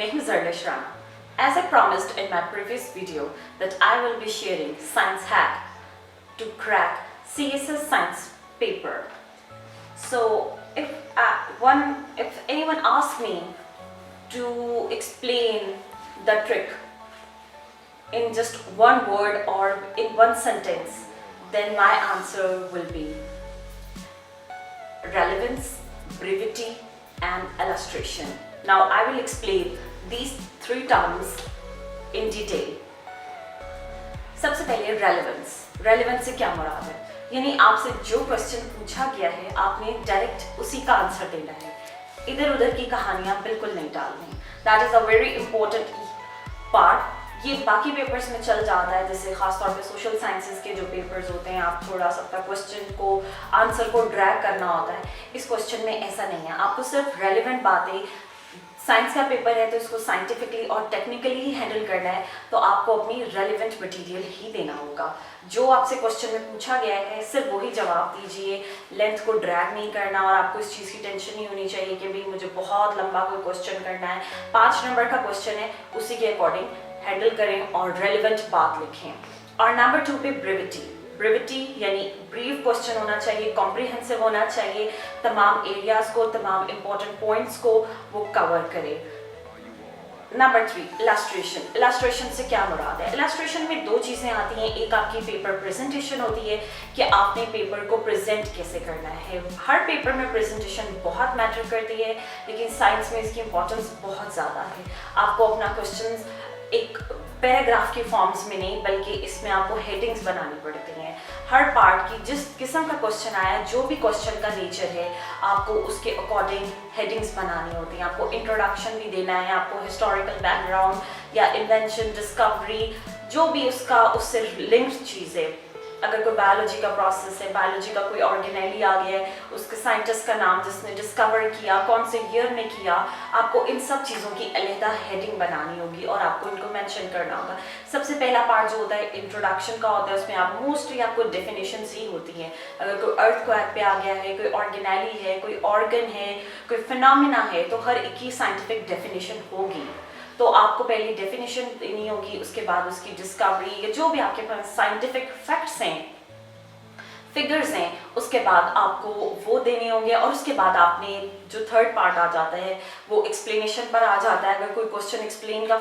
मैं हूं Zardesh Rana. As I promised in my previous video that I will be sharing science hack to crack CSS science paper. So if anyone asks me to explain the trick in just one word or in one sentence, then my answer will be relevance, brevity and illustration. Now I will explain these three terms in detail. सबसे पहले relevance से क्या मुराद है, यानी आपसे जो question पूछा गया है आपने डायरेक्ट उसी का आंसर देना है, इधर उधर की कहानियां बिल्कुल नहीं डालनी. That is a very important part. ये बाकी पेपर्स में चल जाता है, जैसे खासतौर पे सोशल साइंसेस के जो पेपर्स होते हैं आप थोड़ा सा क्वेश्चन को आंसर को ड्रैग करना होता है. इस क्वेश्चन में ऐसा नहीं है, आपको सिर्फ रेलिवेंट बातें, साइंस का पेपर है तो इसको साइंटिफिकली और टेक्निकली ही हैंडल करना है, तो आपको अपनी रेलिवेंट मटेरियल ही देना होगा. जो आपसे क्वेश्चन में पूछा गया है सिर्फ वही जवाब दीजिए, लेंथ को ड्रैग नहीं करना. और आपको इस चीज़ की टेंशन नहीं होनी चाहिए कि भाई मुझे बहुत लंबा कोई क्वेश्चन करना है. 5 नंबर का क्वेश्चन है, उसी के अकॉर्डिंग हैंडल करें और रेलिवेंट बात लिखें. और नंबर 2 पे ब्रेविटी यानी ब्रीफ क्वेश्चन होना चाहिए, कॉम्प्रिहेंसिव होना चाहिए, तमाम एरियाज को, तमाम इंपॉर्टेंट पॉइंट्स को वो कवर करे. नंबर 3 इलस्ट्रेशन से क्या मुराद है. इलस्ट्रेशन में 2 चीज़ें आती हैं. एक आपकी पेपर प्रेजेंटेशन होती है कि आपने पेपर को प्रेजेंट कैसे करना है. हर पेपर में प्रेजेंटेशन बहुत मैटर करती है, लेकिन साइंस में इसकी इंपॉर्टेंस बहुत ज़्यादा है. आपको अपना क्वेश्चन एक पैराग्राफ के फॉर्म्स में नहीं, बल्कि इसमें आपको हेडिंग्स बनानी पड़ती हैं. हर पार्ट की जिस किस्म का क्वेश्चन आया, जो भी क्वेश्चन का नेचर है, आपको उसके अकॉर्डिंग हेडिंग्स बनानी होती हैं. आपको इंट्रोडक्शन भी देना है, आपको हिस्टोरिकल बैकग्राउंड या इन्वेंशन, डिस्कवरी, जो भी उससे लिंक्ड चीज़ें. अगर कोई बायोलॉजी का प्रोसेस है, बायोलॉजी का कोई ऑर्गेनेली आ गया है, उसके साइंटिस्ट का नाम, जिसने डिस्कवर किया, कौन से ईयर में किया, आपको इन सब चीज़ों की अलहदा हेडिंग बनानी होगी और आपको इनको मेंशन करना होगा. सबसे पहला पार्ट जो होता है इंट्रोडक्शन का होता है, उसमें आप मोस्टली आपको डेफिनेशन ही होती हैं. अगर कोई अर्थक्वेक पे आ गया है, कोई ऑर्गेनेली है, कोई ऑर्गन है, कोई फिनोमिना है, तो हर एक की साइंटिफिक डेफिनेशन होगी. तो आपको पहले डेफिनेशन देनी होगी, उसके बाद उसकी डिस्कवरी या जो भी आपके पास साइंटिफिक फैक्ट्स हैं, फिगर्स हैं, उसके बाद आपको वो देने होंगे. और उसके बाद आपने जो थर्ड पार्ट आ जाता है वो एक्सप्लेनेशन पर आ जाता है. अगर कोई क्वेश्चन एक्सप्लेन का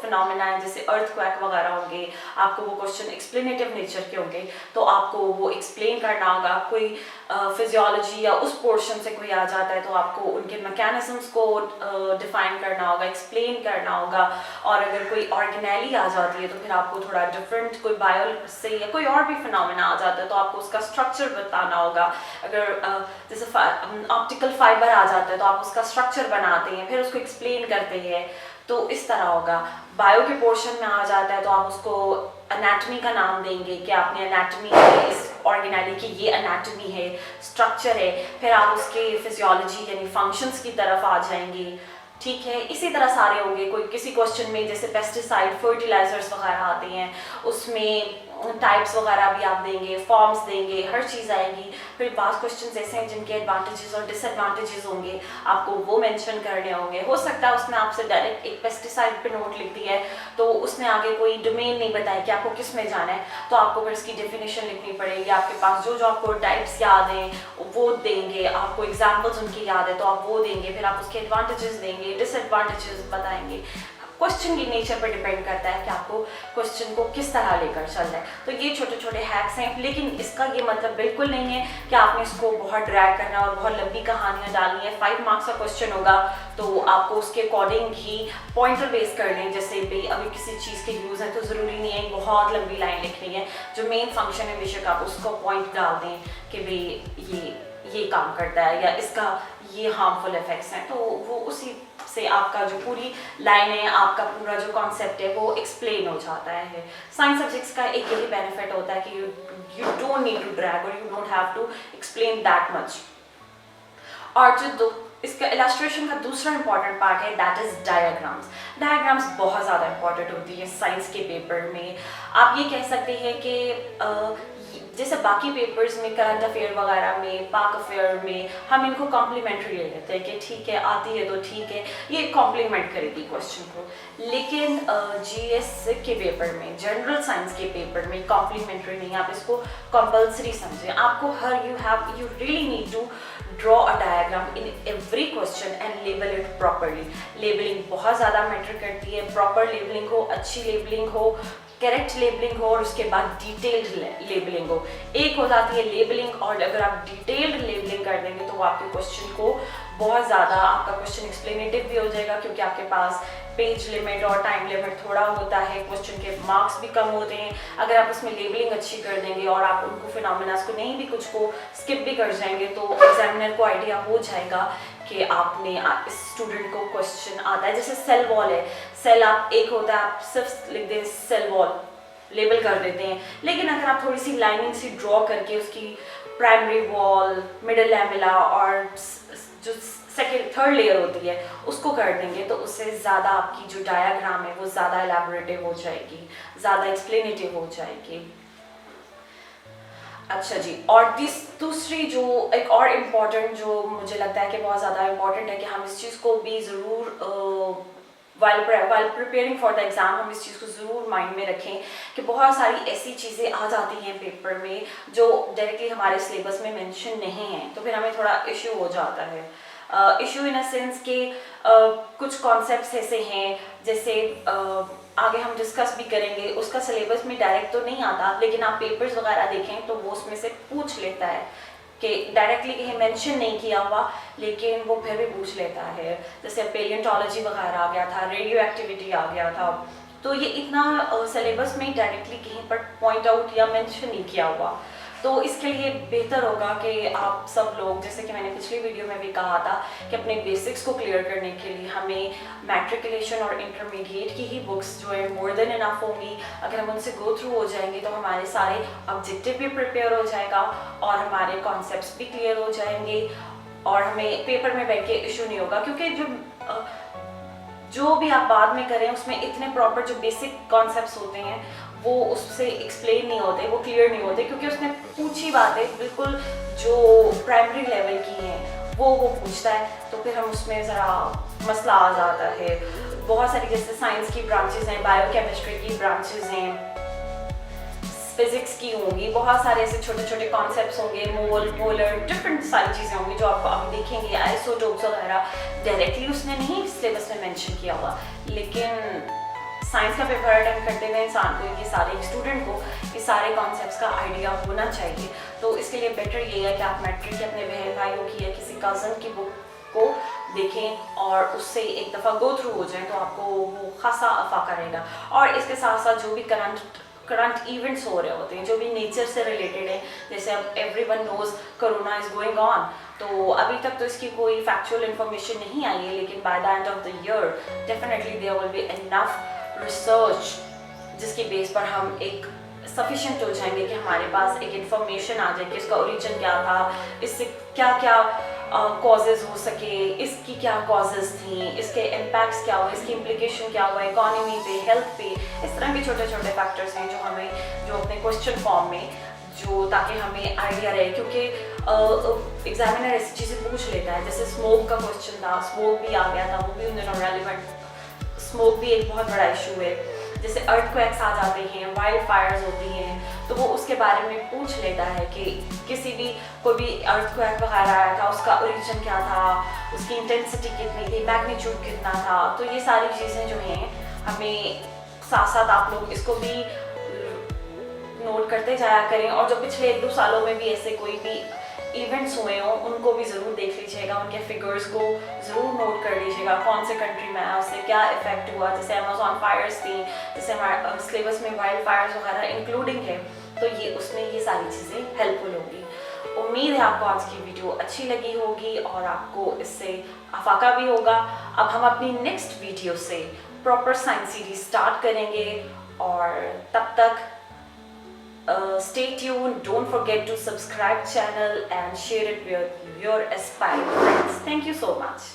फिनोमेना है, जैसे अर्थक्वेक वगैरह होंगे, आपको वो क्वेश्चन एक्सप्लेनेटिव नेचर के होंगे, तो आपको वो एक्सप्लेन करना होगा. कोई फिजियोलॉजी या उस पोर्शन से कोई आ जाता है तो आपको उनके मैकेनिज्म्स को डिफाइन करना होगा, एक्सप्लेन करना होगा. और अगर कोई ऑर्गेनेली आ जाती है तो फिर आपको थोड़ा डिफरेंट कोई बायो से या कोई और भी फिनोमेना आ जाता है तो आपको उसका स्ट्रक्चर बताना होगा. अगर जैसे ऑप्टिकल फाइबर आ जाता है तो आप उसका स्ट्रक्चर बनाते हैं, फिर उसको एक्सप्लेन करते हैं. तो इस तरह होगा. बायो के पोर्शन में आ जाता है तो आप उसको एनाटॉमी का नाम देंगे कि आपने एनाटॉमी इस ऑर्गेनेली की ये एनाटॉमी है, स्ट्रक्चर है. फिर आप उसके फिजियोलॉजी यानी फंक्शंस की तरफ आ जाएंगे. ठीक है, इसी तरह सारे होंगे. कोई किसी क्वेश्चन में जैसे पेस्टिसाइड, फर्टिलाइजर्स वगैरह आते हैं, उसमें टाइप्स वगैरह भी आप देंगे, फॉर्म्स देंगे, हर चीज़ आएगी. फिर बात क्वेश्चंस ऐसे हैं जिनके एडवांटेजेस और डिसएडवांटेजेस होंगे, आपको वो मेंशन करने होंगे. हो सकता है उसने आपसे डायरेक्ट एक पेस्टिसाइड पे नोट लिख दिया है, तो उसने आगे कोई डोमेन नहीं बताया कि आपको किस में जाना है, तो आपको फिर इसकी डेफिनेशन लिखनी पड़ेगी. आपके पास जो आपको टाइप्स याद हैं वो देंगे, आपको एग्जाम्पल्स उनकी याद है तो आप वो देंगे. फिर आप उसके एडवांटेजेस देंगे, डिसएडवांटेजेस बताएंगे. क्वेश्चन की नेचर पर डिपेंड करता है कि आपको क्वेश्चन को किस तरह लेकर चलना है. तो ये छोटे छोटे हैक्स हैं, लेकिन इसका ये मतलब बिल्कुल नहीं है कि आपने इसको बहुत ड्रैग करना और बहुत लंबी कहानियां डालनी है. 5 मार्क्स का क्वेश्चन होगा तो आपको उसके अकॉर्डिंग ही पॉइंटर बेस कर लें. जैसे भाई अभी किसी चीज़ के यूज़ है तो ज़रूरी नहीं है बहुत लंबी लाइन लिखनी है. जो मेन फंक्शन है बेशक आप उसको पॉइंट डाल दें कि भाई ये काम करता है या इसका ये हार्मफुल इफेक्ट्स हैं, तो वो उसी से आपका जो पूरी लाइन है, आपका पूरा जो कॉन्सेप्ट है वो एक्सप्लेन हो जाता है. साइंस सब्जेक्ट्स का एक यही बेनिफिट होता है कि you don't need to drag और you don't have to explain that much. और जो इसका इलस्ट्रेशन का दूसरा इंपॉर्टेंट पार्ट है दैट इज डायग्राम्स बहुत ज़्यादा इंपॉर्टेंट होती है साइंस के पेपर में. आप ये कह सकते हैं कि जैसे बाकी पेपर्स में करंट अफेयर वगैरह में, पाक अफेयर में हम इनको कॉम्प्लीमेंट्री ले लेते हैं कि ठीक है आती है तो ठीक है, ये कॉम्प्लीमेंट करेगी क्वेश्चन को। लेकिन जीएस के पेपर में, जनरल साइंस के पेपर में कॉम्प्लीमेंट्री नहीं, आप इसको कंपल्सरी समझें। आपको you really need to draw a diagram in every question and label it properly। Labelling बहुत ज़्यादा मैटर करती है, प्रॉपर लेबलिंग हो, अच्छी लेबलिंग हो, करेक्ट लेबलिंग हो और उसके बाद डिटेल्ड लेबलिंग हो। एक हो जाती है लेबलिंग, और अगर आप डिटेल्ड लेबलिंग कर देंगे तो वो आपके क्वेश्चन को बहुत ज़्यादा, आपका क्वेश्चन एक्सप्लेनेटिव भी हो जाएगा क्योंकि आपके पास पेज लिमिट और टाइम लिमिट थोड़ा होता है, क्वेश्चन के मार्क्स भी कम होते हैं। अगर आप उसमें लेबलिंग अच्छी कर देंगे और आप उनको फिनोमेनास को नहीं भी कुछ को स्किप भी कर जाएंगे तो एग्जामिनर को आइडिया हो जाएगा कि आपने इस स्टूडेंट को क्वेश्चन आता है। जैसे सेल वॉल है, सेल आप एक होता है, आप सिर्फ लिख दें सेल वॉल, लेबल कर देते हैं। लेकिन अगर आप थोड़ी सी लाइनिंग सी ड्रॉ करके उसकी प्राइमरी वॉल, मिडल लैमेला और जो सेकेंड थर्ड लेयर होती है उसको कर देंगे तो उससे ज़्यादा आपकी जो डायाग्राम है वो ज़्यादा एलैबोरेटिव हो जाएगी, ज़्यादा एक्सप्लेनेटिव हो जाएगी। अच्छा जी, और दूसरी जो एक और इम्पॉर्टेंट जो मुझे लगता है कि बहुत ज़्यादा इम्पॉर्टेंट है कि हम इस चीज़ को भी ज़रूर while preparing for the exam हम इस चीज़ को ज़रूर माइंड में रखें कि बहुत सारी ऐसी चीज़ें आ जाती हैं पेपर में जो डायरेक्टली हमारे सिलेबस में मेंशन नहीं है, तो फिर हमें थोड़ा इशू हो जाता है। इशू इन अ सेंस के कुछ कॉन्सेप्ट्स ऐसे हैं, जैसे आगे हम डिस्कस भी करेंगे, उसका सिलेबस में डायरेक्ट तो नहीं आता, लेकिन आप पेपर्स वगैरह देखें तो वो उसमें से पूछ लेता है कि डायरेक्टली कहीं मेंशन नहीं किया हुआ लेकिन वो फिर भी पूछ लेता है। जैसे पेलियोंटोलॉजी वगैरह आ गया था, रेडियो एक्टिविटी आ गया था, तो ये इतना सिलेबस में डायरेक्टली कहीं पर पॉइंट आउट या मेंशन नहीं किया हुआ। तो इसके लिए बेहतर होगा कि आप सब लोग, जैसे कि मैंने पिछली वीडियो में भी कहा था कि अपने बेसिक्स को क्लियर करने के लिए हमें मैट्रिकुलेशन और इंटरमीडिएट की ही बुक्स जो है मोर देन इनफ होंगी। अगर हम उनसे गो थ्रू हो जाएंगे तो हमारे सारे ऑब्जेक्टिव भी प्रिपेयर हो जाएगा और हमारे कॉन्सेप्ट्स भी क्लियर हो जाएंगे और हमें पेपर में बैठ के इशू नहीं होगा, क्योंकि जो भी आप बाद में करें उसमें इतने प्रॉपर जो बेसिक कॉन्सेप्ट्स होते हैं वो उससे एक्सप्लेन नहीं होते, वो क्लियर नहीं होते, क्योंकि उसने पूछी बातें बिल्कुल जो प्राइमरी लेवल की हैं वो पूछता है, तो फिर हम उसमें ज़रा मसला आ जाता है। बहुत सारी जैसे साइंस की ब्रांचेस हैं, बायोकेमिस्ट्री की ब्रांचेस हैं, फिजिक्स की होंगी, बहुत सारे ऐसे छोटे छोटे कॉन्सेप्ट्स होंगे, मोल मोलर डिफरेंट सारी चीज़ें होंगी जो आप अभी देखेंगे, आइसोटोप्स वगैरह डायरेक्टली उसने नहीं सिलेबस में मेंशन किया हुआ, लेकिन साइंस का पेपर अटेंड करते हुए इंसान को, ये सारे स्टूडेंट को ये सारे कॉन्सेप्ट्स का आइडिया होना चाहिए। तो इसके लिए बेटर ये है कि आप मैट्रिक के अपने बहन भाइयों की या किसी कज़न की बुक को देखें और उससे एक दफ़ा गो थ्रू हो जाए तो आपको वो खासा अफाका रहेगा। और इसके साथ साथ जो भी करंट इवेंट्स हो रहे होते हैं जो भी नेचर से रिलेटेड है, जैसे अब everyone knows corona is going on, तो अभी तक तो इसकी कोई फैक्चुअल इन्फॉर्मेशन नहीं आई है, लेकिन by the end of the year definitely there will be enough research जिसकी बेस पर हम एक सफिशिएंट हो जाएंगे कि हमारे पास एक इन्फॉर्मेशन आ जाए कि इसका ओरिजिन क्या था, इससे क्या क्या कॉजेज़ हो सके, इसकी क्या कॉजेज़ थी, इसके इम्पैक्ट्स क्या हुए, इसकी इम्प्लीकेशन क्या हुआ इकोनॉमी पे, हेल्थ पे, इस तरह के छोटे छोटे फैक्टर्स हैं जो अपने क्वेश्चन फॉर्म में जो ताकि हमें आइडिया रहे, क्योंकि एग्जामिनर ऐसी चीज़ें पूछ लेता है। जैसे स्मोक का क्वेश्चन था, स्मोक भी आ गया था, वो भी उन दिनों रेलिवेंट, स्मोक भी एक बहुत बड़ा इशू है। जैसे अर्थक्वेक्स आ जाते हैं, वाइल्ड फायर्स होती हैं, तो वो उसके बारे में पूछ लेता है कि किसी भी कोई भी अर्थक्वेक वगैरह आया था उसका ओरिजिन क्या था, उसकी इंटेंसिटी कितनी थी, मैग्नीट्यूड कितना था। तो ये सारी चीज़ें जो हैं हमें साथ साथ आप लोग इसको भी नोट करते जाया करें, और जो पिछले 1-2 सालों में भी ऐसे कोई भी इवेंट्स हुए हों उनको भी ज़रूर देख लीजिएगा, उनके फिगर्स को ज़रूर नोट कर लीजिएगा, कौन से कंट्री में आया, उससे क्या इफेक्ट हुआ। जैसे अमेज़ॉन फायर्स थी, जैसे हमारे सिलेबस में वाइल्ड फायर्स वगैरह इंक्लूडिंग है, तो ये उसमें ये सारी चीज़ें हेल्पफुल होगी। उम्मीद है आपको आज की वीडियो अच्छी लगी होगी और आपको इससे अफाका भी होगा। अब हम अपनी नेक्स्ट वीडियो से प्रॉपर साइंस सीरीज स्टार्ट करेंगे, और तब तक stay tuned, don't forget to subscribe channel and share it with your aspiring friends. Thank you so much.